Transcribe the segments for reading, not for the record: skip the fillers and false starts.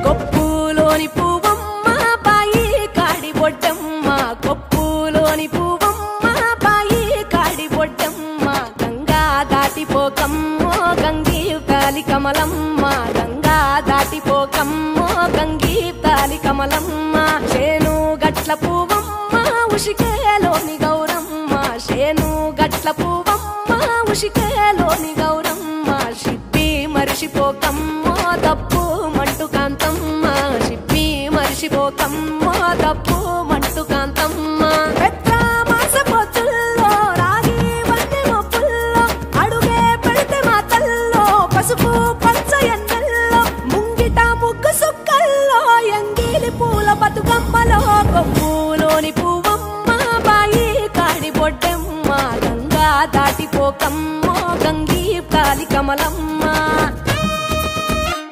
కొప్పులోని పువ్వమ్మ బాయి కాడి బొడ్డమ్మ కొప్పులోని పువ్వమ్మ బాయి కాడి బొడ్డమ్మ గంగా దాటిపోకమ్మో గంగీ తాలి కమలమ్మ గంగా దాటిపోకమ్మో గంగీ తాలి కమలమ్మ చేను గట్ల పువ్వమ్మ ఉషికేలోని గౌరమ్మ చేను గట్ల పువ్వమ్మ ఉషికేలోని గౌరమ్మ షిప్పి మరిషిపోకమ్మో తప్పు మంటు కాంతమ్మ షిప్పి మరిషిపోకమ్మో తప్పు మంటు కాంతమ్మ పెద్ద మాస పొత్తుల్లో రాగి వన్నె మొప్పుల్లో అడుగే పెడితే మా తల్లో పసుపు పచ్చ ఎన్నెల్లో ముంగిట ముగ్గు సుక్కల్లో ఎంగిలి పూల బతుకమ్మలో కొప్పులోని పువ్వమ్మ బాయి కాడి బొడ్డమ్మ గంగా దాటిపోకమ్మో గంగీ తాలి కమలమ్మ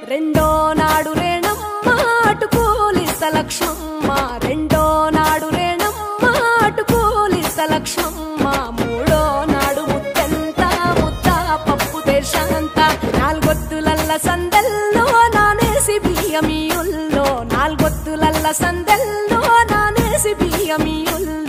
రెండో నాడు రేణమ్మ అటుకూలిస్త లక్ష్మమ్మ రెండో నాడు రేణమ్మ అటుకూలిస్త లక్ష్మమ్మ మూడో నాడు ముత్తెంత ముద్ద పప్పు దేశంత నాలుగొత్తులల్ల సందెల్లో నానేసి బియ్యమియుల్లో నాలుగొత్తులల్ల సందెల్లో నానేసి బియ్యమియుల్లో